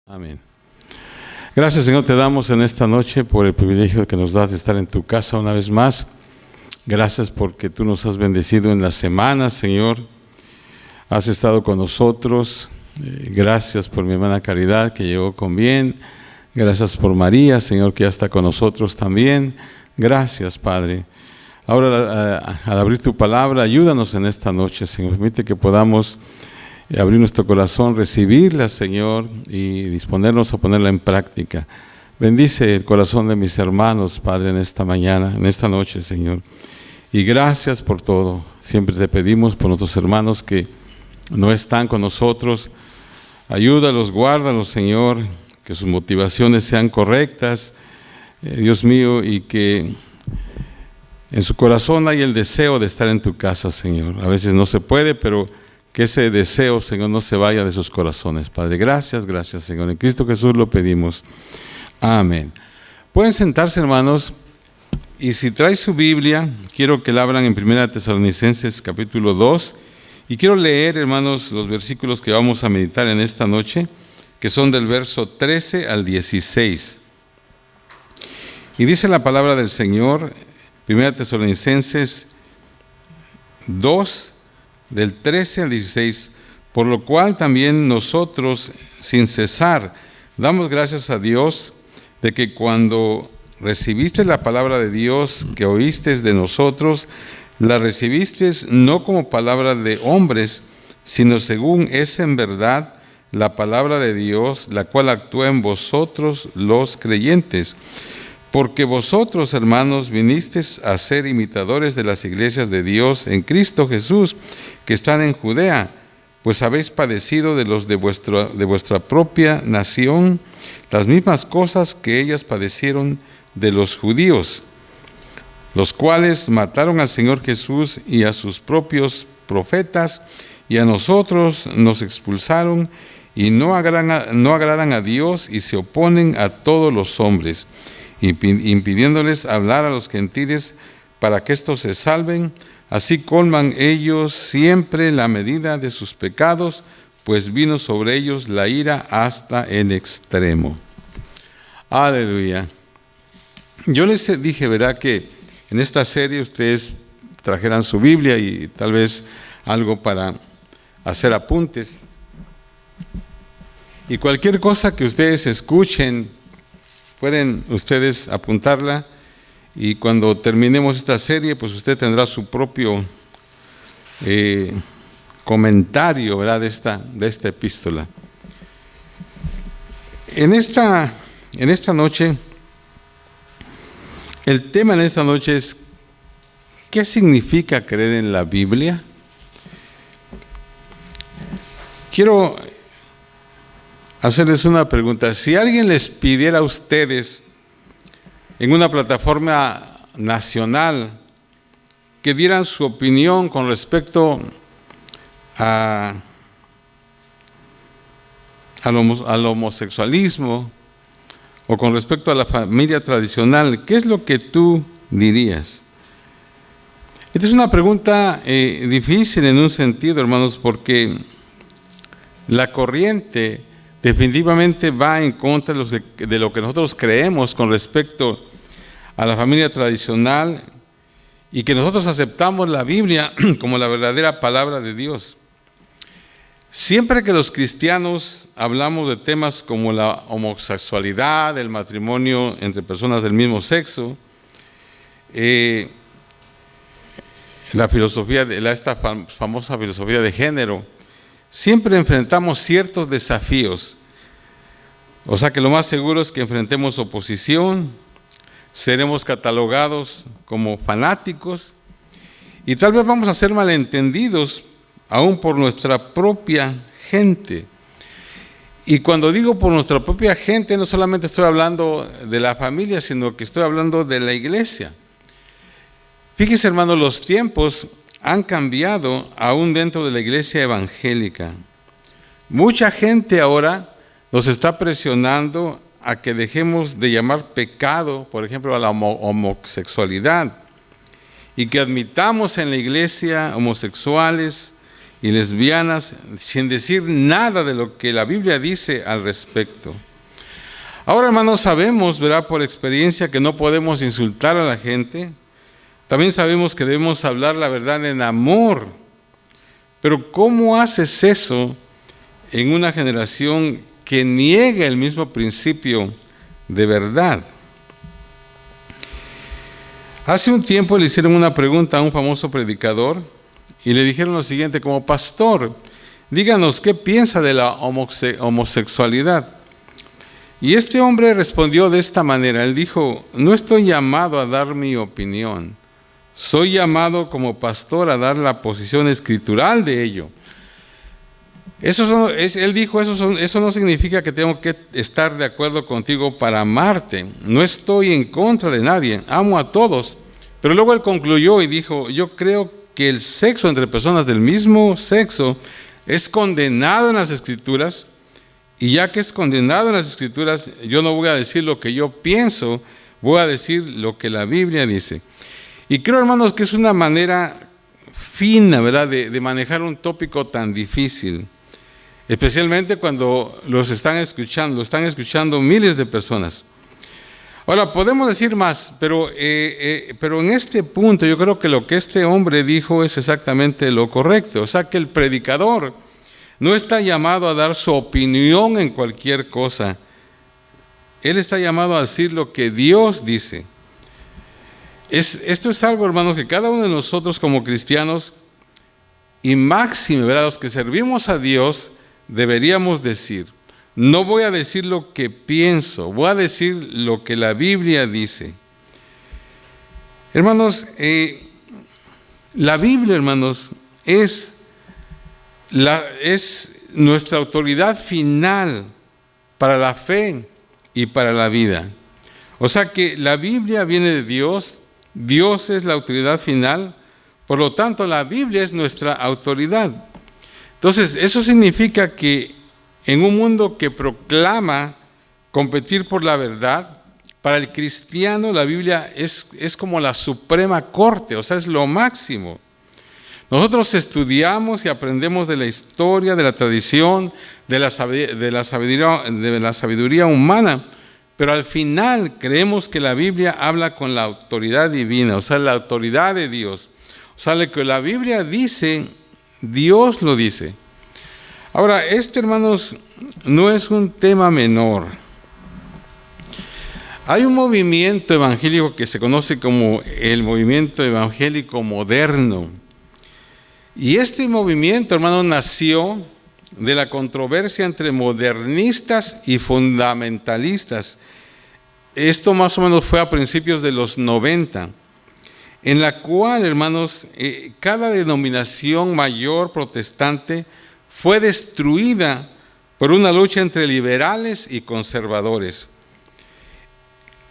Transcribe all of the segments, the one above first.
Amén. Gracias, Señor, te damos en esta noche por el privilegio que nos das de estar en tu casa una vez más. Gracias porque tú nos has bendecido en la semana, Señor. Has estado con nosotros. Gracias por mi hermana Caridad que llegó con bien. Gracias por María, Señor, que ya está con nosotros también. Gracias, Padre. Ahora, al abrir tu palabra, ayúdanos en esta noche, Señor. Permite que podamos abrir nuestro corazón, recibirla, Señor, y disponernos a ponerla en práctica. Bendice el corazón de mis hermanos, Padre, en esta mañana, en esta noche, Señor. Y gracias por todo. Siempre te pedimos por nuestros hermanos que no están con nosotros. Ayúdalos, guárdalos, Señor, que sus motivaciones sean correctas, Dios mío, y que en su corazón haya el deseo de estar en tu casa, Señor. A veces no se puede, pero que ese deseo, Señor, no se vaya de sus corazones, Padre. Gracias, gracias, Señor. En Cristo Jesús lo pedimos. Amén. Pueden sentarse, hermanos, y si trae su Biblia, quiero que la abran en 1 Tesalonicenses capítulo 2, y quiero leer, hermanos, los versículos que vamos a meditar en esta noche, que son del verso 13 al 16. Y dice la palabra del Señor, 1 Tesalonicenses 2, del 13 al 16, por lo cual también nosotros, sin cesar, damos gracias a Dios de que cuando recibiste la palabra de Dios que oíste de nosotros, la recibiste no como palabra de hombres, sino según es en verdad la palabra de Dios, la cual actúa en vosotros los creyentes. Porque vosotros, hermanos, vinisteis a ser imitadores de las iglesias de Dios en Cristo Jesús, que están en Judea, pues habéis padecido de los de vuestra propia nación las mismas cosas que ellas padecieron de los judíos, los cuales mataron al Señor Jesús y a sus propios profetas, y a nosotros nos expulsaron, y no agradan a Dios, y se oponen a todos los hombres, impidiéndoles hablar a los gentiles para que éstos se salven. Así colman ellos siempre la medida de sus pecados, pues vino sobre ellos la ira hasta el extremo. Aleluya. Yo les dije, ¿verdad?, que en esta serie ustedes trajeran su Biblia y tal vez algo para hacer apuntes. Y cualquier cosa que ustedes escuchen, pueden ustedes apuntarla, y cuando terminemos esta serie, pues usted tendrá su propio comentario, ¿verdad?, de esta epístola. En esta noche, el tema en esta noche es ¿qué significa creer en la Biblia? Quiero hacerles una pregunta. Si alguien les pidiera a ustedes en una plataforma nacional que dieran su opinión con respecto al homosexualismo o con respecto a la familia tradicional, ¿qué es lo que tú dirías? Esta es una pregunta difícil en un sentido, hermanos, porque la corriente definitivamente va en contra de lo que nosotros creemos con respecto a la familia tradicional, y que nosotros aceptamos la Biblia como la verdadera palabra de Dios. Siempre que los cristianos hablamos de temas como la homosexualidad, el matrimonio entre personas del mismo sexo, esta famosa filosofía de género, siempre enfrentamos ciertos desafíos. O sea que lo más seguro es que enfrentemos oposición, seremos catalogados como fanáticos, y tal vez vamos a ser malentendidos aún por nuestra propia gente. Y cuando digo por nuestra propia gente, no solamente estoy hablando de la familia, sino que estoy hablando de la iglesia. Fíjense, hermanos, los tiempos han cambiado aún dentro de la iglesia evangélica. Mucha gente ahora nos está presionando a que dejemos de llamar pecado, por ejemplo, a la homosexualidad, y que admitamos en la iglesia homosexuales y lesbianas, sin decir nada de lo que la Biblia dice al respecto. Ahora, hermanos, sabemos, ¿verdad?, por experiencia, que no podemos insultar a la gente. También sabemos que debemos hablar la verdad en amor. Pero ¿cómo haces eso en una generación que niega el mismo principio de verdad? Hace un tiempo le hicieron una pregunta a un famoso predicador y le dijeron lo siguiente: como pastor, díganos qué piensa de la homosexualidad. Y este hombre respondió de esta manera. Él dijo: no estoy llamado a dar mi opinión, soy llamado como pastor a dar la posición escritural de ello. Él dijo, eso no significa que tengo que estar de acuerdo contigo para amarte. No estoy en contra de nadie, amo a todos. Pero luego él concluyó y dijo: yo creo que el sexo entre personas del mismo sexo es condenado en las Escrituras, y ya que es condenado en las Escrituras, yo no voy a decir lo que yo pienso, voy a decir lo que la Biblia dice. Y creo, hermanos, que es una manera fina, ¿verdad?, de manejar un tópico tan difícil. Especialmente cuando lo están escuchando miles de personas. Ahora, podemos decir más, pero en este punto yo creo que lo que este hombre dijo es exactamente lo correcto. O sea, que el predicador no está llamado a dar su opinión en cualquier cosa. Él está llamado a decir lo que Dios dice. Esto es algo, hermanos, que cada uno de nosotros como cristianos, y máxime, ¿verdad?, los que servimos a Dios, deberíamos decir. No voy a decir lo que pienso, voy a decir lo que la Biblia dice. Hermanos, la Biblia, hermanos, es nuestra autoridad final para la fe y para la vida. O sea que la Biblia viene de Dios, Dios es la autoridad final, por lo tanto la Biblia es nuestra autoridad. Entonces, eso significa que en un mundo que proclama competir por la verdad, para el cristiano la Biblia es como la suprema corte, o sea, es lo máximo. Nosotros estudiamos y aprendemos de la historia, de la tradición, de la sabiduría humana, pero al final creemos que la Biblia habla con la autoridad divina, o sea, la autoridad de Dios. O sea, lo que la Biblia dice, Dios lo dice. Ahora, hermanos, no es un tema menor. Hay un movimiento evangélico que se conoce como el movimiento evangélico moderno. Y este movimiento, hermanos, nació de la controversia entre modernistas y fundamentalistas. Esto más o menos fue a principios de los 90. En la cual, hermanos, cada denominación mayor protestante fue destruida por una lucha entre liberales y conservadores.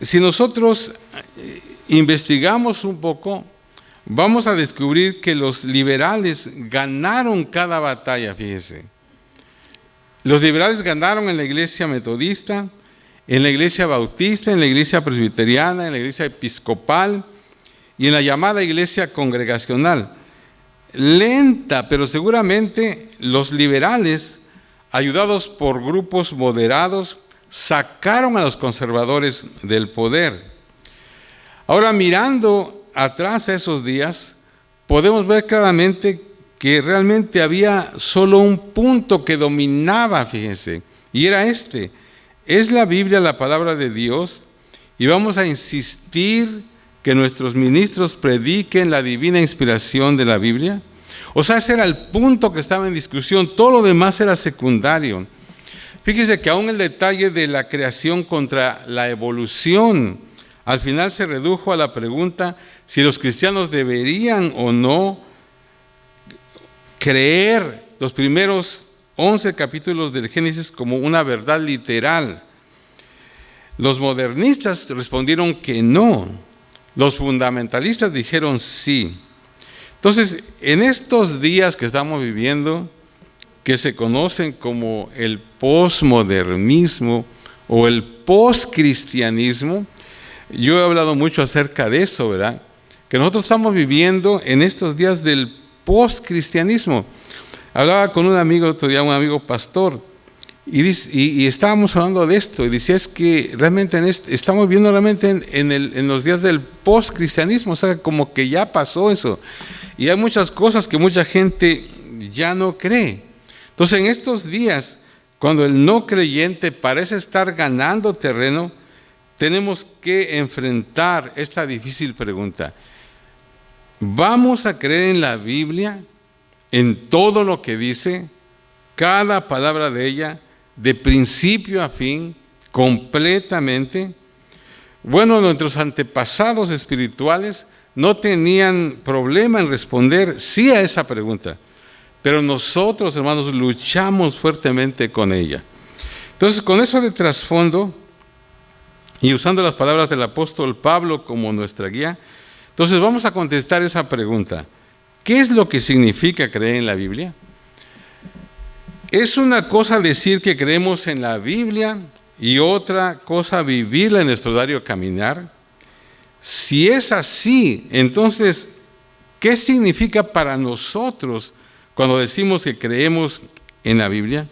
Si nosotros investigamos un poco, vamos a descubrir que los liberales ganaron cada batalla, fíjese. Los liberales ganaron en la iglesia metodista, en la iglesia bautista, en la iglesia presbiteriana, en la iglesia episcopal y en la llamada iglesia congregacional. Lenta, pero seguramente los liberales, ayudados por grupos moderados, sacaron a los conservadores del poder. Ahora, mirando atrás a esos días, podemos ver claramente que realmente había solo un punto que dominaba, fíjense, y era este: ¿es la Biblia la palabra de Dios? Y vamos a insistir que nuestros ministros prediquen la divina inspiración de la Biblia. O sea, ese era el punto que estaba en discusión, todo lo demás era secundario. Fíjese que aún el detalle de la creación contra la evolución, al final se redujo a la pregunta si los cristianos deberían o no creer los primeros 11 capítulos del Génesis como una verdad literal. Los modernistas respondieron que no. Los fundamentalistas dijeron sí. Entonces, en estos días que estamos viviendo, que se conocen como el posmodernismo o el poscristianismo, yo he hablado mucho acerca de eso, ¿verdad? Que nosotros estamos viviendo en estos días del poscristianismo. Hablaba con un amigo otro día, un amigo pastor, y estábamos hablando de esto, y decía, es que realmente estamos viendo realmente en los días del post-cristianismo, o sea, como que ya pasó eso, y hay muchas cosas que mucha gente ya no cree. Entonces, en estos días, cuando el no creyente parece estar ganando terreno, tenemos que enfrentar esta difícil pregunta. ¿Vamos a creer en la Biblia, en todo lo que dice, cada palabra de ella, de principio a fin, completamente? Bueno, nuestros antepasados espirituales no tenían problema en responder sí a esa pregunta, pero nosotros, hermanos, luchamos fuertemente con ella. Entonces, con eso de trasfondo, y usando las palabras del apóstol Pablo como nuestra guía, entonces vamos a contestar esa pregunta. ¿Qué es lo que significa creer en la Biblia? Es una cosa decir que creemos en la Biblia y otra cosa vivirla en nuestro diario caminar. Si es así, entonces, ¿qué significa para nosotros cuando decimos que creemos en la Biblia?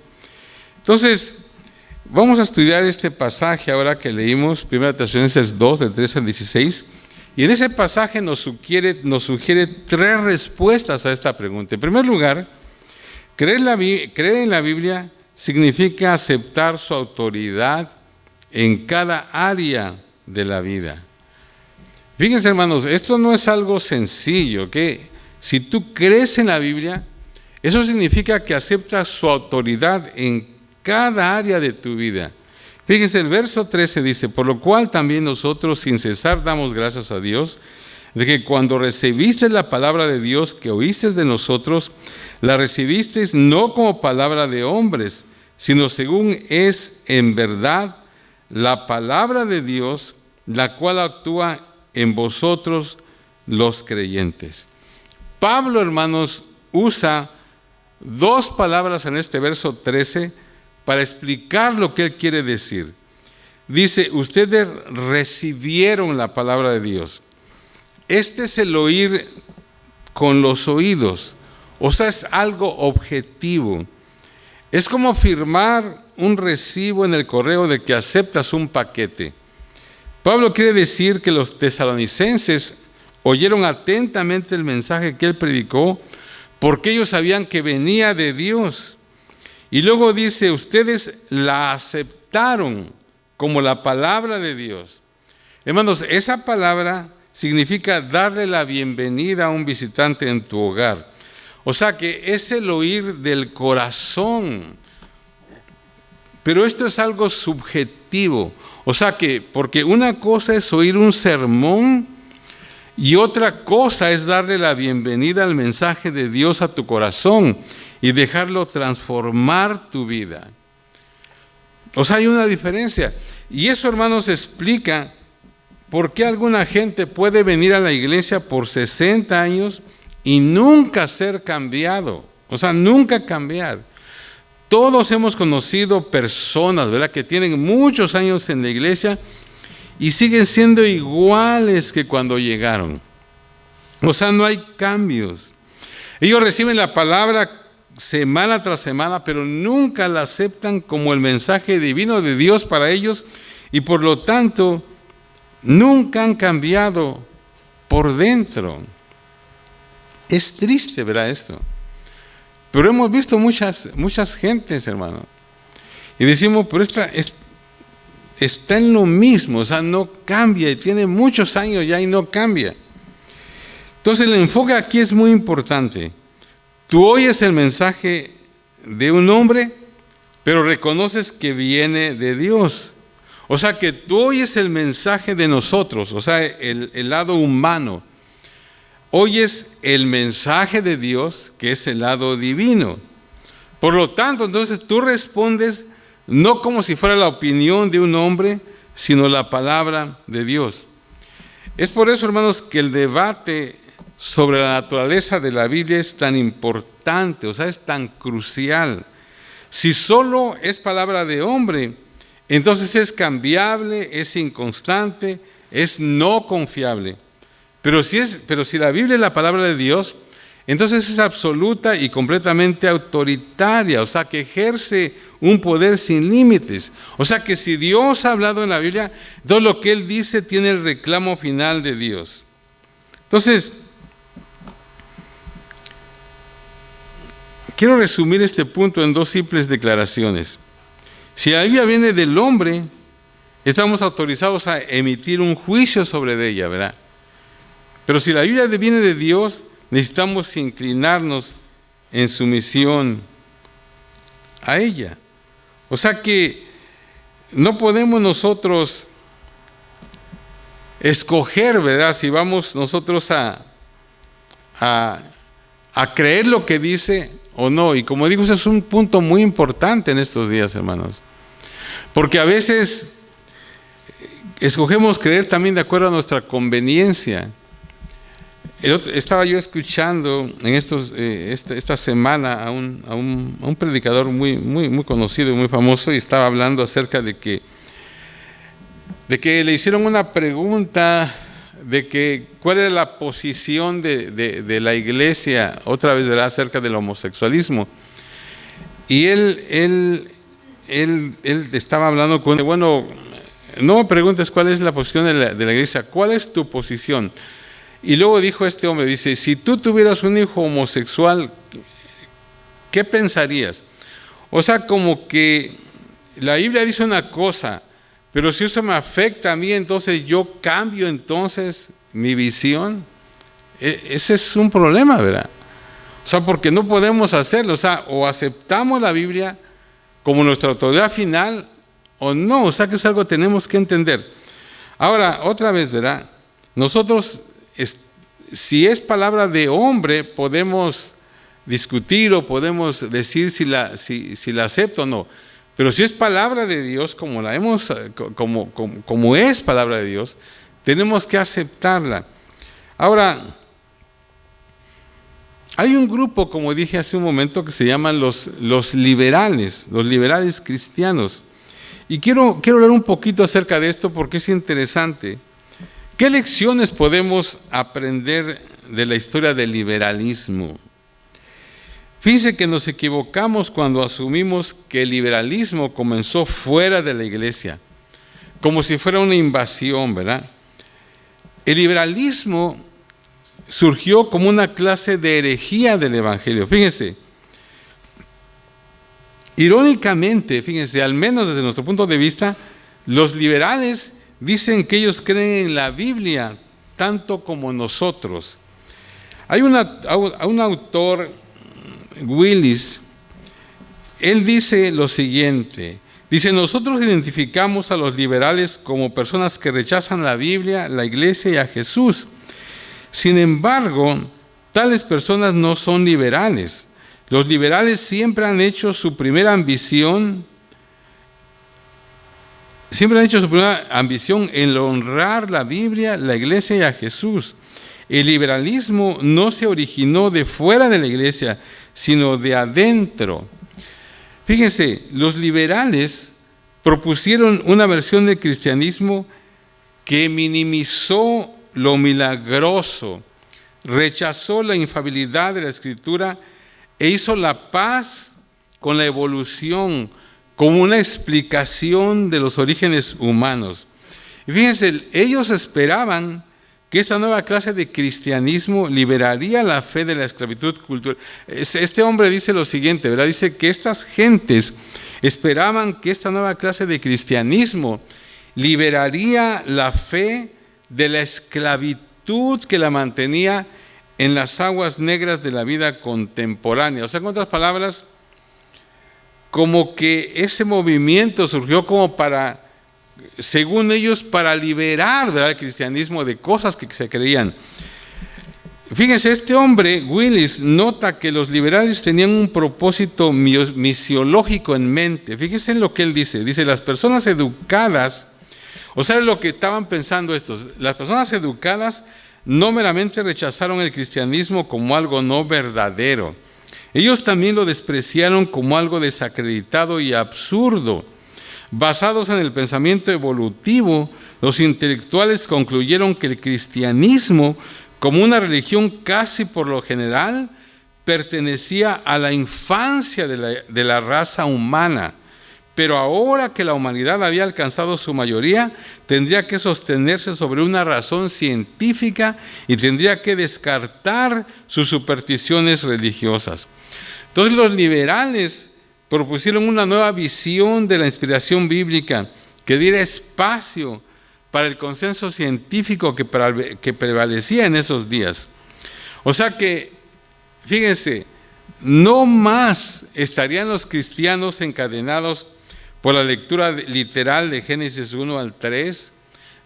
Entonces, vamos a estudiar este pasaje ahora que leímos, 1 Tesalonicenses 2, del 13 al 16, y en ese pasaje nos sugiere tres respuestas a esta pregunta. En primer lugar, creer en la Biblia significa aceptar su autoridad en cada área de la vida. Fíjense, hermanos, esto no es algo sencillo, que si tú crees en la Biblia, eso significa que aceptas su autoridad en cada área de tu vida. Fíjense, el verso 13 dice, por lo cual también nosotros sin cesar damos gracias a Dios, de que cuando recibiste la palabra de Dios que oíste de nosotros, la recibisteis no como palabra de hombres, sino según es en verdad la palabra de Dios, la cual actúa en vosotros los creyentes. Pablo, hermanos, usa dos palabras en este verso 13 para explicar lo que él quiere decir. Dice, ustedes recibieron la palabra de Dios. Este es el oír con los oídos, o sea, es algo objetivo. Es como firmar un recibo en el correo de que aceptas un paquete. Pablo quiere decir que los tesalonicenses oyeron atentamente el mensaje que él predicó porque ellos sabían que venía de Dios. Y luego dice, ustedes la aceptaron como la palabra de Dios. Hermanos, esa palabra significa darle la bienvenida a un visitante en tu hogar. O sea que es el oír del corazón. Pero esto es algo subjetivo. O sea que, porque una cosa es oír un sermón y otra cosa es darle la bienvenida al mensaje de Dios a tu corazón y dejarlo transformar tu vida. O sea, hay una diferencia. Y eso, hermanos, explica por qué alguna gente puede venir a la iglesia por 60 años y nunca ser cambiado. O sea, nunca cambiar. Todos hemos conocido personas, ¿verdad?, que tienen muchos años en la iglesia y siguen siendo iguales que cuando llegaron. O sea, no hay cambios. Ellos reciben la palabra semana tras semana, pero nunca la aceptan como el mensaje divino de Dios para ellos y por lo tanto nunca han cambiado por dentro. Es triste, ¿verdad?, esto. Pero hemos visto muchas gentes, hermano, y decimos, pero está en lo mismo, o sea, no cambia, y tiene muchos años ya y no cambia. Entonces el enfoque aquí es muy importante. Tú oyes el mensaje de un hombre, pero reconoces que viene de Dios. O sea que tú oyes el mensaje de nosotros, o sea, el lado humano. Oyes el mensaje de Dios, que es el lado divino. Por lo tanto, entonces tú respondes no como si fuera la opinión de un hombre, sino la palabra de Dios. Es por eso, hermanos, que el debate sobre la naturaleza de la Biblia es tan importante, o sea, es tan crucial. Si solo es palabra de hombre, entonces es cambiable, es inconstante, es no confiable. Pero si la Biblia es la palabra de Dios, entonces es absoluta y completamente autoritaria, o sea, que ejerce un poder sin límites. O sea, que si Dios ha hablado en la Biblia, todo lo que Él dice tiene el reclamo final de Dios. Entonces, quiero resumir este punto en dos simples declaraciones. Si la Biblia viene del hombre, estamos autorizados a emitir un juicio sobre ella, ¿verdad? Pero si la Biblia viene de Dios, necesitamos inclinarnos en sumisión a ella. O sea que no podemos nosotros escoger, ¿verdad? Si vamos nosotros a creer lo que dice o no. Y como digo, ese es un punto muy importante en estos días, hermanos. Porque a veces escogemos creer también de acuerdo a nuestra conveniencia. Estaba yo escuchando en esta semana a un predicador muy conocido y muy famoso, y estaba hablando acerca de que le hicieron una pregunta de que cuál era la posición de la iglesia, otra vez, ¿verdad?, acerca del homosexualismo. Y él estaba hablando con, bueno, no me preguntes cuál es la posición de la iglesia, ¿cuál es tu posición? Y luego dijo este hombre, dice, si tú tuvieras un hijo homosexual, ¿qué pensarías? O sea, como que la Biblia dice una cosa, pero si eso me afecta a mí, entonces yo cambio entonces mi visión. Ese es un problema, ¿verdad? O sea, porque no podemos hacerlo. O sea, o aceptamos la Biblia como nuestra autoridad final o no. O sea, que es algo que tenemos que entender. Ahora, otra vez, ¿verdad? Nosotros, si es palabra de hombre, podemos discutir o podemos decir si la acepto o no. Pero si es palabra de Dios, como es palabra de Dios, tenemos que aceptarla. Ahora, hay un grupo, como dije hace un momento, que se llaman los liberales cristianos. Y quiero hablar un poquito acerca de esto porque es interesante. ¿Qué lecciones podemos aprender de la historia del liberalismo? Fíjense que nos equivocamos cuando asumimos que el liberalismo comenzó fuera de la iglesia, como si fuera una invasión, ¿verdad? El liberalismo surgió como una clase de herejía del evangelio. Fíjense, irónicamente, fíjense, al menos desde nuestro punto de vista, los liberales dicen que ellos creen en la Biblia tanto como nosotros. Hay un autor, Willis, él dice lo siguiente, dice, nosotros identificamos a los liberales como personas que rechazan la Biblia, la iglesia y a Jesús. Sin embargo, tales personas no son liberales. Los liberales siempre han hecho su primera ambición en honrar la Biblia, la iglesia y a Jesús. El liberalismo no se originó de fuera de la iglesia, sino de adentro. Fíjense, los liberales propusieron una versión del cristianismo que minimizó lo milagroso, rechazó la infalibilidad de la Escritura e hizo la paz con la evolución como una explicación de los orígenes humanos. Y fíjense, ellos esperaban que esta nueva clase de cristianismo liberaría la fe de la esclavitud cultural. Este hombre dice lo siguiente, ¿verdad? Dice que estas gentes esperaban que esta nueva clase de cristianismo liberaría la fe de la esclavitud que la mantenía en las aguas negras de la vida contemporánea. O sea, con otras palabras, como que ese movimiento surgió como para, según ellos, para liberar, ¿verdad?, el cristianismo de cosas que se creían. Fíjense, este hombre, Willis, nota que los liberales tenían un propósito misiológico en mente. Fíjense en lo que él dice. Dice, las personas educadas, o sea, lo que estaban pensando estos, las personas educadas no meramente rechazaron el cristianismo como algo no verdadero. Ellos también lo despreciaron como algo desacreditado y absurdo. Basados en el pensamiento evolutivo, los intelectuales concluyeron que el cristianismo como una religión casi por lo general pertenecía a la infancia de la raza humana. Pero ahora que la humanidad había alcanzado su mayoría, tendría que sostenerse sobre una razón científica y tendría que descartar sus supersticiones religiosas. Entonces los liberales propusieron una nueva visión de la inspiración bíblica que diera espacio para el consenso científico que prevalecía en esos días. O sea que, fíjense, no más estarían los cristianos encadenados por la lectura literal de Génesis 1 al 3,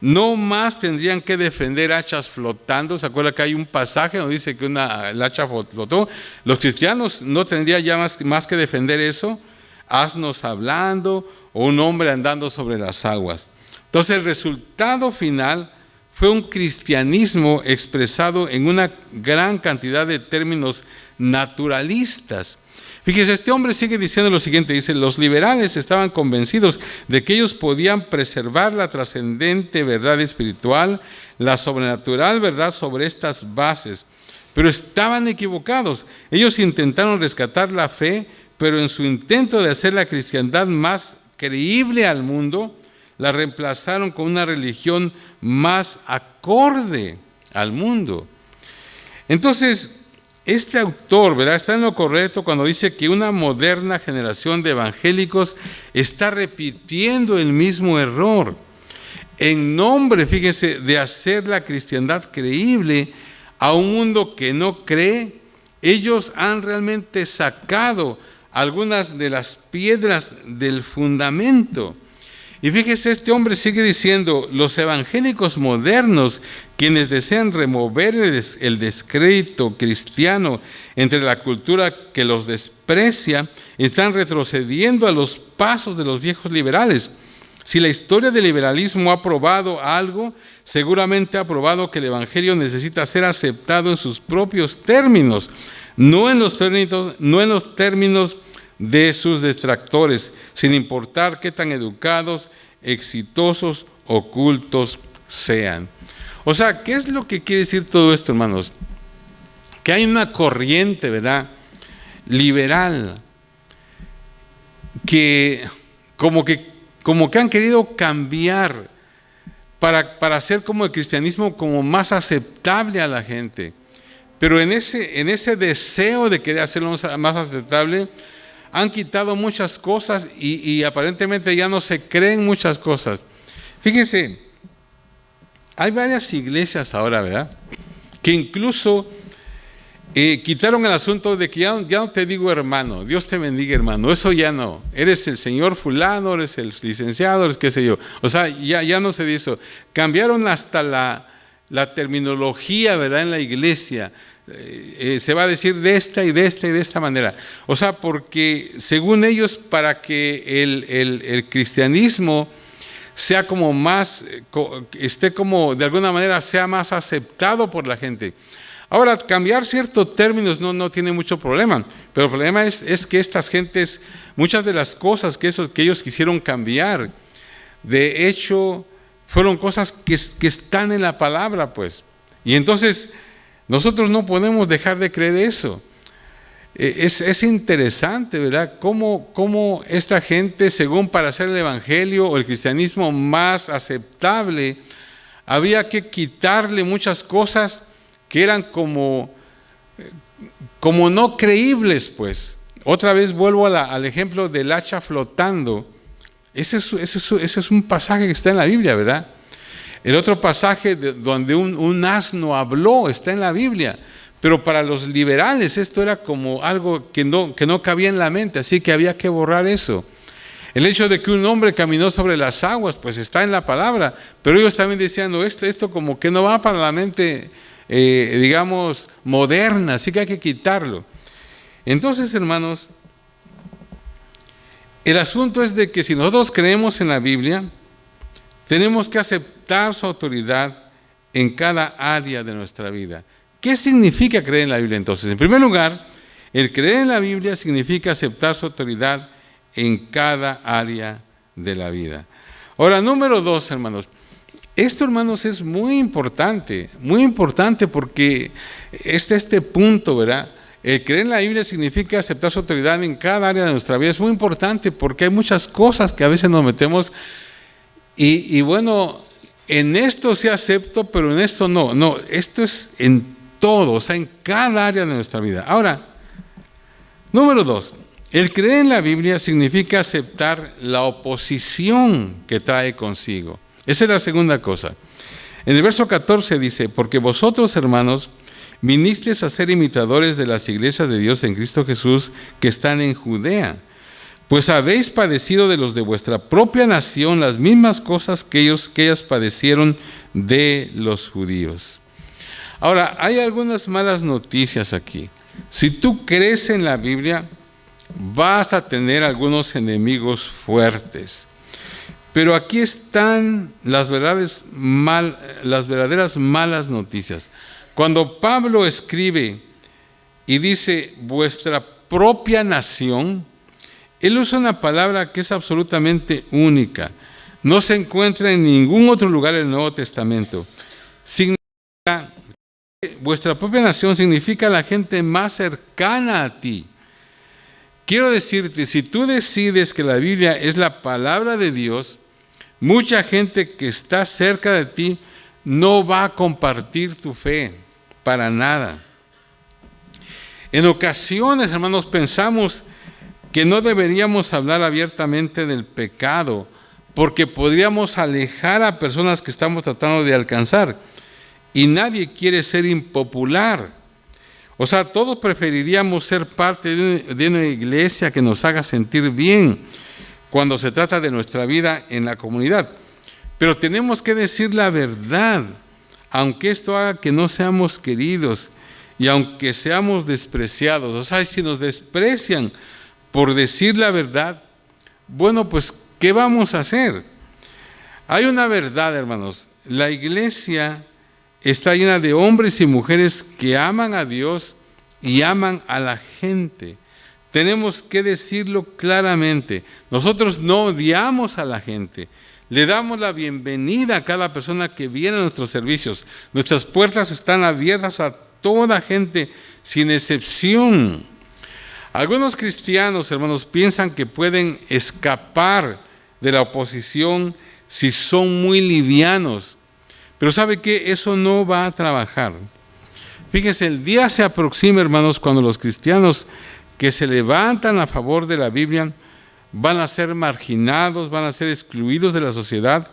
no más tendrían que defender hachas flotando. ¿Se acuerda que hay un pasaje donde dice que el hacha flotó? Los cristianos no tendrían ya más que defender eso, asnos hablando o un hombre andando sobre las aguas. Entonces el resultado final fue un cristianismo expresado en una gran cantidad de términos naturalistas. Fíjese, este hombre sigue diciendo lo siguiente, dice: los liberales estaban convencidos de que ellos podían preservar la trascendente verdad espiritual, la sobrenatural verdad sobre estas bases, pero estaban equivocados. Ellos intentaron rescatar la fe, pero en su intento de hacer la cristiandad más creíble al mundo, la reemplazaron con una religión más acorde al mundo. Entonces, este autor, ¿verdad?, está en lo correcto cuando dice que una moderna generación de evangélicos está repitiendo el mismo error. En nombre, fíjense, de hacer la cristiandad creíble a un mundo que no cree, ellos han realmente sacado algunas de las piedras del fundamento. Y fíjese, este hombre sigue diciendo: los evangélicos modernos, quienes desean remover el descrédito cristiano entre la cultura que los desprecia, están retrocediendo a los pasos de los viejos liberales. Si la historia del liberalismo ha probado algo, seguramente ha probado que el evangelio necesita ser aceptado en sus propios términos, no en los términos de sus detractores, sin importar qué tan educados, exitosos o cultos sean. O sea, ¿qué es lo que quiere decir todo esto, hermanos? Que hay una corriente, ¿verdad?, liberal, que como que han querido cambiar para hacer como el cristianismo como más aceptable a la gente. Pero en ese deseo de querer hacerlo más aceptable, han quitado muchas cosas y aparentemente ya no se creen muchas cosas. Fíjense, hay varias iglesias ahora, ¿verdad?, que incluso quitaron el asunto de que ya no te digo hermano, Dios te bendiga hermano, eso ya no, eres el señor fulano, eres el licenciado, eres qué sé yo. O sea, ya no se dice eso. Cambiaron hasta la terminología, ¿verdad?, en la iglesia. Se va a decir de esta y de esta y de esta manera. O sea, porque según ellos, para que el cristianismo sea como más, esté como de alguna manera sea más aceptado por la gente. Ahora, cambiar ciertos términos no tiene mucho problema, pero el problema es que estas gentes, muchas de las cosas que ellos quisieron cambiar, de hecho, fueron cosas que están en la palabra, pues. Y entonces, nosotros no podemos dejar de creer eso. Es interesante, ¿verdad?, cómo esta gente, según para hacer el evangelio o el cristianismo más aceptable, había que quitarle muchas cosas que eran como no creíbles, pues. Otra vez vuelvo al ejemplo del hacha flotando. Ese es un pasaje que está en la Biblia, ¿verdad? El otro pasaje donde un asno habló está en la Biblia, pero para los liberales esto era como algo que no cabía en la mente, así que había que borrar eso. El hecho de que un hombre caminó sobre las aguas, pues está en la palabra, pero ellos también decían, no, esto como que no va para la mente, digamos, moderna, así que hay que quitarlo. Entonces, hermanos, el asunto es de que si nosotros creemos en la Biblia, tenemos que aceptar su autoridad en cada área de nuestra vida. ¿Qué significa creer en la Biblia entonces? En primer lugar, el creer en la Biblia significa aceptar su autoridad en cada área de la vida. Ahora, número 2, hermanos, Esto, hermanos, es muy importante porque este punto, ¿verdad? El creer en la Biblia significa aceptar su autoridad en cada área de nuestra vida. Es muy importante porque hay muchas cosas que a veces nos metemos y bueno, en esto sí acepto, pero en esto no. No, esto es en todo, o sea, en cada área de nuestra vida. Ahora, número 2, el creer en la Biblia significa aceptar la oposición que trae consigo. Esa es la segunda cosa. En el verso 14 dice, porque vosotros, hermanos, vinisteis a ser imitadores de las iglesias de Dios en Cristo Jesús que están en Judea, pues habéis padecido de los de vuestra propia nación las mismas cosas que ellas padecieron de los judíos. Ahora, hay algunas malas noticias aquí. Si tú crees en la Biblia, vas a tener algunos enemigos fuertes. Pero aquí están las verdaderas malas noticias. Cuando Pablo escribe y dice vuestra propia nación, él usa una palabra que es absolutamente única. No se encuentra en ningún otro lugar del Nuevo Testamento. Vuestra propia nación significa la gente más cercana a ti. Quiero decirte, si tú decides que la Biblia es la palabra de Dios, mucha gente que está cerca de ti no va a compartir tu fe, para nada. En ocasiones, hermanos, pensamos que no deberíamos hablar abiertamente del pecado, porque podríamos alejar a personas que estamos tratando de alcanzar. Y nadie quiere ser impopular. O sea, todos preferiríamos ser parte de una iglesia que nos haga sentir bien cuando se trata de nuestra vida en la comunidad. Pero tenemos que decir la verdad, aunque esto haga que no seamos queridos y aunque seamos despreciados. O sea, si nos desprecian por decir la verdad, bueno, pues, ¿qué vamos a hacer? Hay una verdad, hermanos. La iglesia está llena de hombres y mujeres que aman a Dios y aman a la gente. Tenemos que decirlo claramente. Nosotros no odiamos a la gente. Le damos la bienvenida a cada persona que viene a nuestros servicios. Nuestras puertas están abiertas a toda gente, sin excepción. Algunos cristianos, hermanos, piensan que pueden escapar de la oposición si son muy livianos. Pero ¿sabe qué? Eso no va a trabajar. Fíjense, el día se aproxima, hermanos, cuando los cristianos que se levantan a favor de la Biblia van a ser marginados, van a ser excluidos de la sociedad.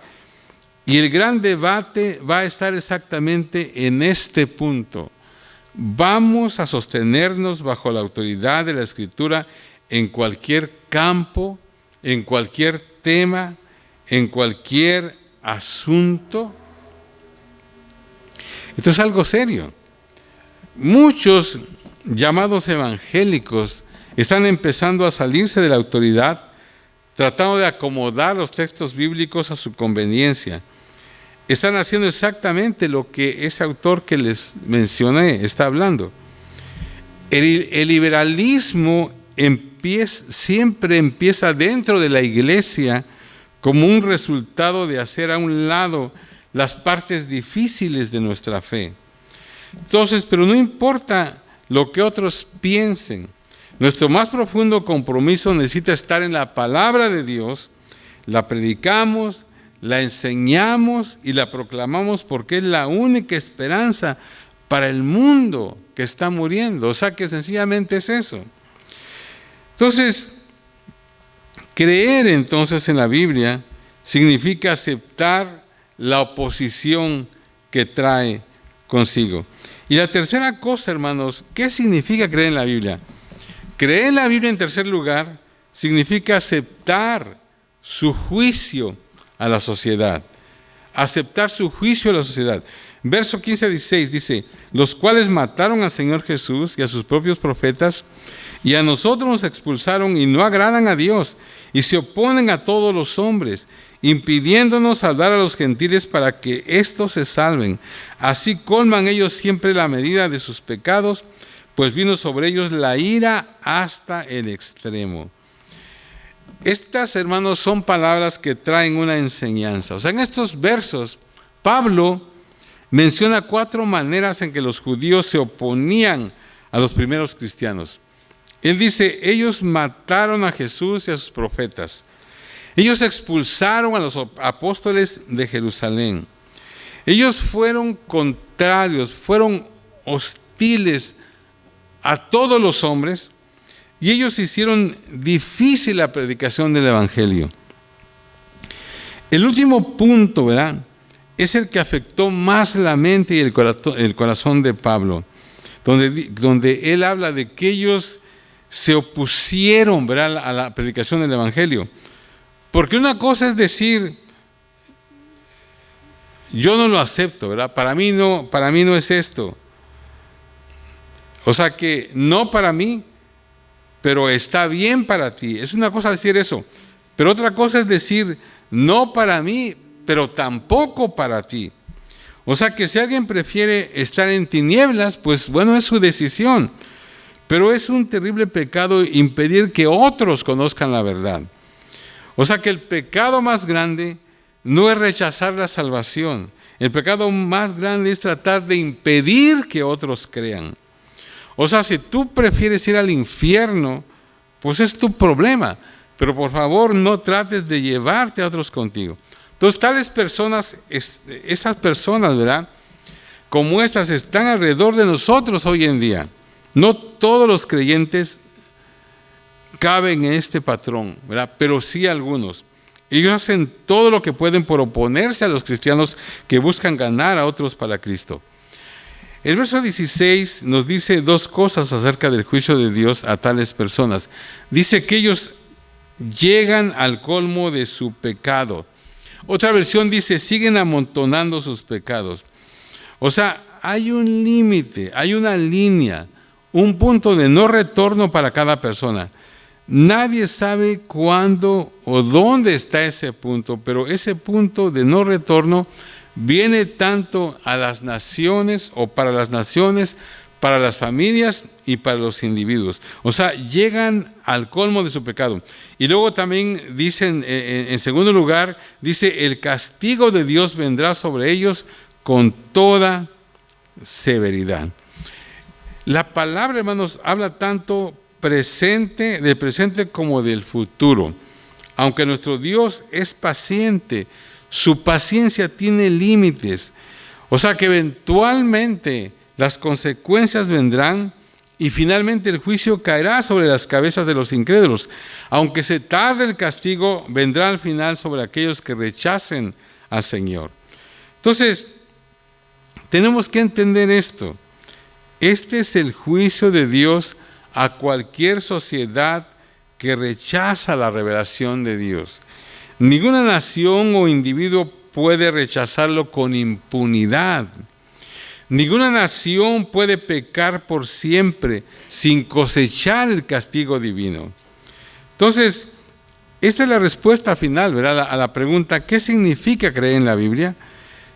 Y el gran debate va a estar exactamente en este punto. ¿Vamos a sostenernos bajo la autoridad de la Escritura en cualquier campo, en cualquier tema, en cualquier asunto? Esto es algo serio. Muchos llamados evangélicos están empezando a salirse de la autoridad, tratando de acomodar los textos bíblicos a su conveniencia. Están haciendo exactamente lo que ese autor que les mencioné está hablando. El liberalismo siempre empieza dentro de la iglesia como un resultado de hacer a un lado las partes difíciles de nuestra fe. Entonces, pero no importa lo que otros piensen, nuestro más profundo compromiso necesita estar en la palabra de Dios. La predicamos, la enseñamos y la proclamamos porque es la única esperanza para el mundo que está muriendo. O sea que sencillamente es eso. Entonces, creer entonces en la Biblia significa aceptar la oposición que trae consigo. Y la tercera cosa, hermanos, ¿qué significa creer en la Biblia? Creer en la Biblia, en tercer lugar, significa aceptar su juicio a la sociedad. Aceptar su juicio a la sociedad. Verso 15 a 16 dice, los cuales mataron al Señor Jesús y a sus propios profetas, y a nosotros nos expulsaron y no agradan a Dios, y se oponen a todos los hombres, impidiéndonos salvar a los gentiles para que éstos se salven. Así colman ellos siempre la medida de sus pecados, pues vino sobre ellos la ira hasta el extremo. Estas, hermanos, son palabras que traen una enseñanza. O sea, en estos versos, Pablo menciona 4 maneras en que los judíos se oponían a los primeros cristianos. Él dice, ellos mataron a Jesús y a sus profetas. Ellos expulsaron a los apóstoles de Jerusalén. Ellos fueron contrarios, fueron hostiles a todos los hombres y ellos hicieron difícil la predicación del Evangelio. El último punto, ¿verdad?, es el que afectó más la mente y el corazón de Pablo, donde él habla de que ellos se opusieron, ¿verdad?, a la predicación del Evangelio. Porque una cosa es decir, yo no lo acepto, ¿verdad? Para mí no es esto. O sea que no para mí, pero está bien para ti. Es una cosa decir eso. Pero otra cosa es decir, no para mí, pero tampoco para ti. O sea que si alguien prefiere estar en tinieblas, pues bueno, es su decisión. Pero es un terrible pecado impedir que otros conozcan la verdad. O sea que el pecado más grande no es rechazar la salvación. El pecado más grande es tratar de impedir que otros crean. O sea, si tú prefieres ir al infierno, pues es tu problema. Pero por favor, no trates de llevarte a otros contigo. Entonces, tales personas, esas personas, ¿verdad?, como estas están alrededor de nosotros hoy en día. No todos los creyentes caben en este patrón, ¿verdad?, pero sí algunos. Ellos hacen todo lo que pueden por oponerse a los cristianos que buscan ganar a otros para Cristo. El verso 16 nos dice 2 cosas acerca del juicio de Dios a tales personas. Dice que ellos llegan al colmo de su pecado. Otra versión dice, siguen amontonando sus pecados. O sea, hay un límite, hay una línea, un punto de no retorno para cada persona. Nadie sabe cuándo o dónde está ese punto, pero ese punto de no retorno viene tanto a las naciones o para las naciones, para las familias y para los individuos. O sea, llegan al colmo de su pecado. Y luego también dicen, en segundo lugar, dice, el castigo de Dios vendrá sobre ellos con toda severidad. La palabra, hermanos, habla tanto del presente como del futuro. Aunque nuestro Dios es paciente, su paciencia tiene límites. O sea que eventualmente las consecuencias vendrán y finalmente el juicio caerá sobre las cabezas de los incrédulos. Aunque se tarde el castigo, vendrá al final sobre aquellos que rechacen al Señor. Entonces, tenemos que entender esto. Este es el juicio de Dios a cualquier sociedad que rechaza la revelación de Dios. Ninguna nación o individuo puede rechazarlo con impunidad. Ninguna nación puede pecar por siempre sin cosechar el castigo divino. Entonces, esta es la respuesta final, ¿verdad?, a la pregunta, ¿qué significa creer en la Biblia?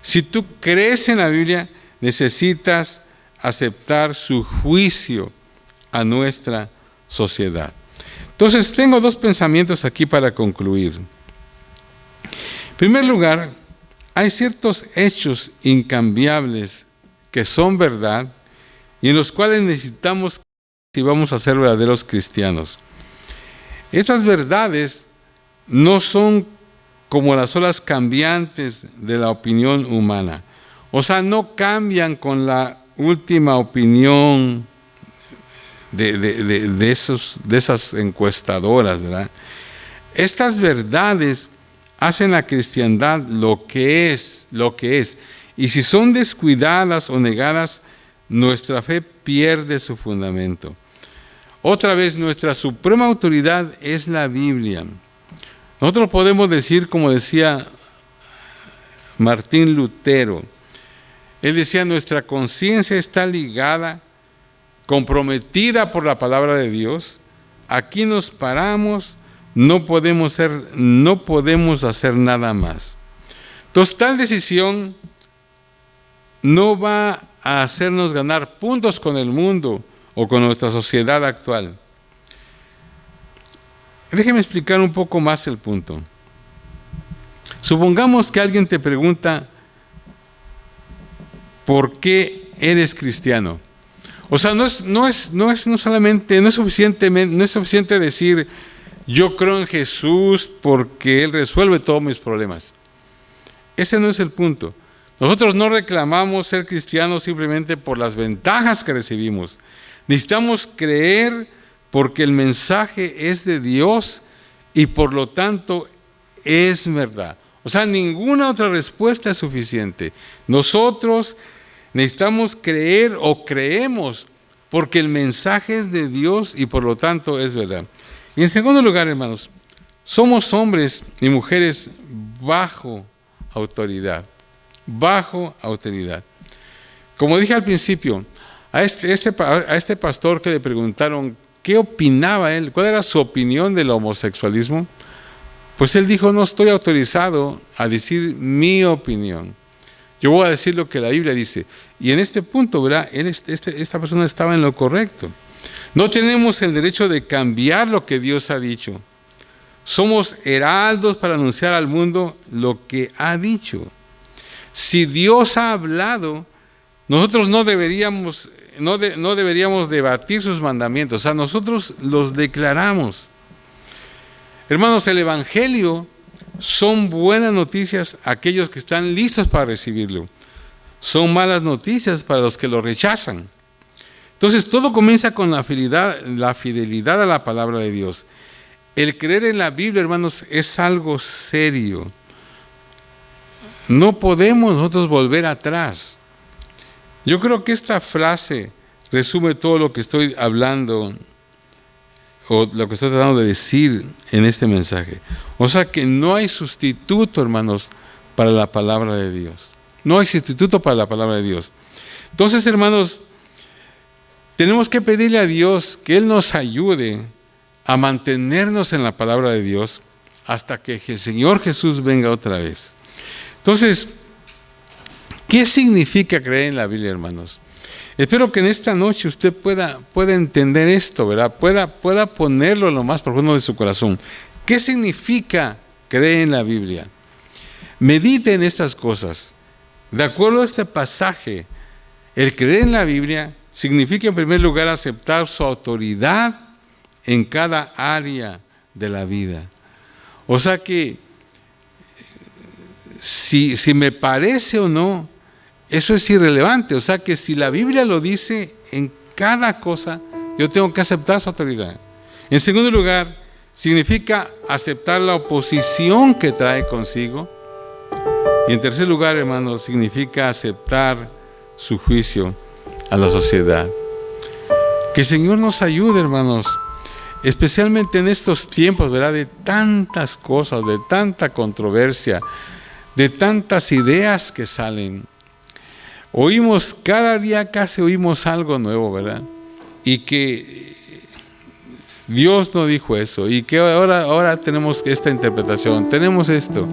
Si tú crees en la Biblia, necesitas aceptar su juicio a nuestra sociedad. Entonces, tengo 2 pensamientos aquí para concluir. En primer lugar, hay ciertos hechos incambiables que son verdad y en los cuales necesitamos si vamos a ser verdaderos cristianos. Estas verdades no son como las olas cambiantes de la opinión humana. O sea, no cambian con la última opinión de esas encuestadoras, ¿verdad? Estas verdades hacen a la cristiandad lo que es. Y si son descuidadas o negadas, nuestra fe pierde su fundamento. Otra vez, nuestra suprema autoridad es la Biblia. Nosotros podemos decir, como decía Martín Lutero, él decía, nuestra conciencia está ligada, comprometida por la palabra de Dios. Aquí nos paramos, no podemos hacer nada más. Entonces, tal decisión no va a hacernos ganar puntos con el mundo o con nuestra sociedad actual. Déjeme explicar un poco más el punto. Supongamos que alguien te pregunta, ¿por qué eres cristiano? O sea, no es suficiente decir, yo creo en Jesús porque Él resuelve todos mis problemas. Ese no es el punto. Nosotros no reclamamos ser cristianos simplemente por las ventajas que recibimos. Necesitamos creer porque el mensaje es de Dios y por lo tanto es verdad. O sea, ninguna otra respuesta es suficiente. Nosotros necesitamos creer o creemos porque el mensaje es de Dios y por lo tanto es verdad. Y en segundo lugar, hermanos, somos hombres y mujeres bajo autoridad. Bajo autoridad. Como dije al principio, a este pastor que le preguntaron qué opinaba él, cuál era su opinión del homosexualismo, pues él dijo, no estoy autorizado a decir mi opinión. Yo voy a decir lo que la Biblia dice. Y en este punto, ¿verdad? Esta persona estaba en lo correcto. No tenemos el derecho de cambiar lo que Dios ha dicho. Somos heraldos para anunciar al mundo lo que ha dicho. Si Dios ha hablado, nosotros no deberíamos debatir sus mandamientos. O sea, nosotros los declaramos. Hermanos, el Evangelio son buenas noticias a aquellos que están listos para recibirlo. Son malas noticias para los que lo rechazan. Entonces, todo comienza con la fidelidad a la palabra de Dios. El creer en la Biblia, hermanos, es algo serio. No podemos nosotros volver atrás. Yo creo que esta frase resume todo lo que estoy hablando o lo que estoy tratando de decir en este mensaje. O sea que no hay sustituto, hermanos, para la palabra de Dios. No hay sustituto para la palabra de Dios. Entonces, hermanos, tenemos que pedirle a Dios que Él nos ayude a mantenernos en la palabra de Dios hasta que el Señor Jesús venga otra vez. Entonces, ¿qué significa creer en la Biblia, hermanos? Espero que en esta noche usted pueda entender esto, ¿verdad? Pueda ponerlo en lo más profundo de su corazón. ¿Qué significa creer en la Biblia? Medite en estas cosas. De acuerdo a este pasaje, el creer en la Biblia significa en primer lugar aceptar su autoridad en cada área de la vida. O sea que si me parece o no, eso es irrelevante. O sea que si la Biblia lo dice en cada cosa, yo tengo que aceptar su autoridad. En segundo lugar, significa aceptar la oposición que trae consigo. Y en tercer lugar, hermanos, significa aceptar su juicio a la sociedad. Que el Señor nos ayude, hermanos, especialmente en estos tiempos, ¿verdad? De tantas cosas, de tanta controversia, de tantas ideas que salen. Cada día casi oímos algo nuevo, ¿verdad? Y que Dios no dijo eso, y que ahora tenemos esta interpretación, tenemos esto.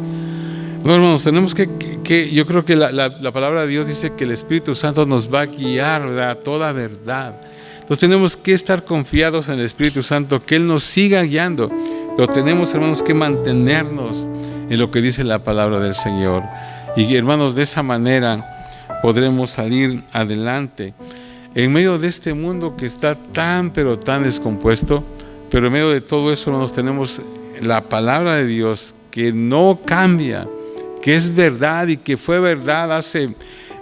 No, hermanos, tenemos que yo creo que la palabra de Dios dice que el Espíritu Santo nos va a guiar, ¿verdad?, a toda verdad. Entonces tenemos que estar confiados en el Espíritu Santo, que Él nos siga guiando. Pero tenemos, hermanos, que mantenernos en lo que dice la palabra del Señor. Y, hermanos, de esa manera podremos salir adelante en medio de este mundo que está tan descompuesto. Pero en medio de todo eso, hermanos, tenemos la palabra de Dios que no cambia, que es verdad y que fue verdad hace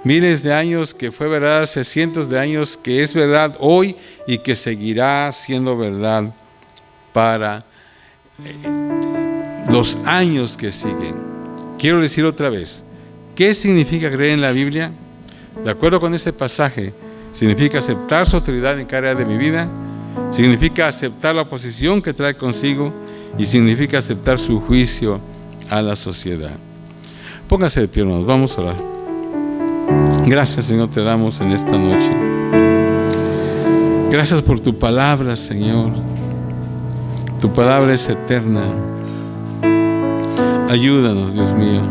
miles de años, que fue verdad hace cientos de años, que es verdad hoy y que seguirá siendo verdad para los años que siguen. Quiero decir otra vez, ¿qué significa creer en la Biblia? De acuerdo con este pasaje, significa aceptar su autoridad en cada área de mi vida, significa aceptar la oposición que trae consigo y significa aceptar su juicio a la sociedad. Póngase de pie, hermanos, vamos a orar. Gracias, Señor, te damos en esta noche. Gracias por tu palabra, Señor. Tu palabra es eterna. Ayúdanos, Dios mío.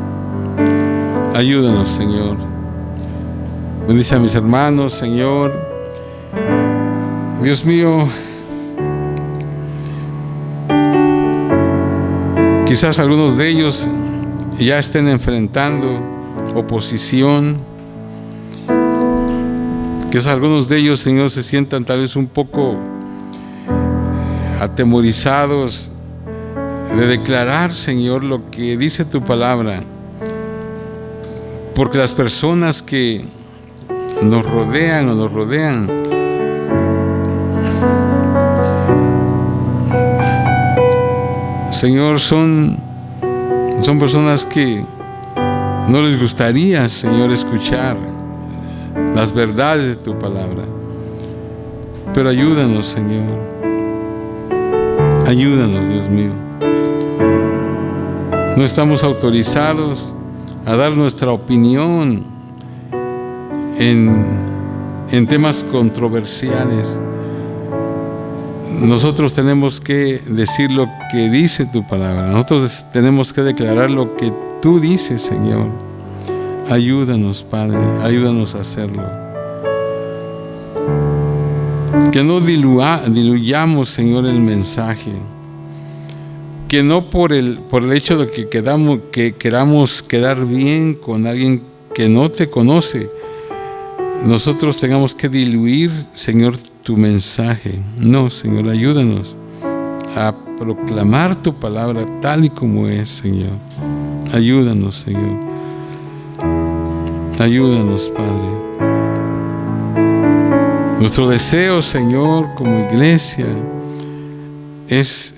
Ayúdanos, Señor. Bendice a mis hermanos, Señor. Dios mío, quizás algunos de ellos ya estén enfrentando oposición, Que algunos de ellos, Señor, se sientan tal vez un poco atemorizados de declarar, Señor, lo que dice tu palabra, porque las personas que nos rodean, Señor, son personas que no les gustaría, Señor, escuchar las verdades de tu palabra. Pero ayúdanos, Señor. Ayúdanos, Dios mío. No estamos autorizados a dar nuestra opinión en temas controversiales. Nosotros tenemos que decir lo que dice tu palabra. Nosotros tenemos que declarar lo que tú dices, Señor. Ayúdanos, Padre, ayúdanos a hacerlo. Que no diluyamos, Señor, el mensaje. Que no por el hecho de que queramos quedar bien con alguien que no te conoce, nosotros tengamos que diluir, Señor, tu mensaje. No, Señor, ayúdanos a proclamar tu palabra tal y como es, Señor. Ayúdanos, Señor. Ayúdanos, Padre. Nuestro deseo, Señor, como iglesia, es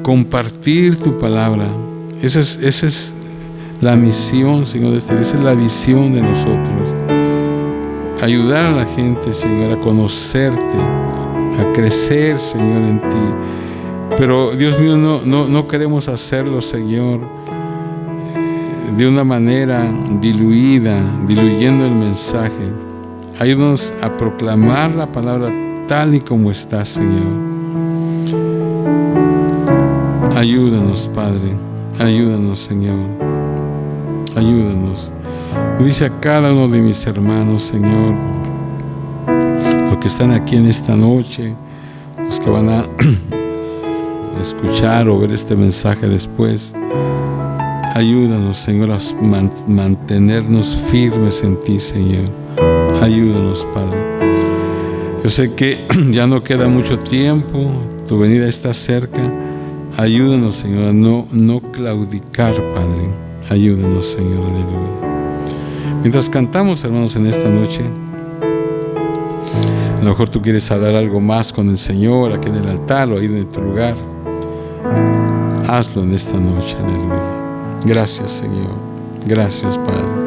compartir tu palabra. Esa es la misión, Señor, esa es la visión de nosotros. Ayudar a la gente, Señor, a conocerte, a crecer, Señor, en ti. Pero, Dios mío, no queremos hacerlo, Señor, de una manera diluyendo el mensaje. Ayúdanos a proclamar la palabra tal y como está, Señor. Ayúdanos, Padre. Ayúdanos, Señor. Ayúdanos. Dice a cada uno de mis hermanos, Señor, los que están aquí en esta noche, los que van a escuchar o ver este mensaje después, ayúdanos, Señor, a mantenernos firmes en ti, Señor. Ayúdanos, Padre. Yo sé que ya no queda mucho tiempo, tu venida está cerca. Ayúdanos, Señor, a no claudicar, Padre. Ayúdanos, Señor, aleluya. Mientras cantamos, hermanos, en esta noche, a lo mejor tú quieres hablar algo más con el Señor aquí en el altar o ahí en tu lugar. Hazlo en esta noche, aleluya. Gracias, Señor. Gracias, Padre.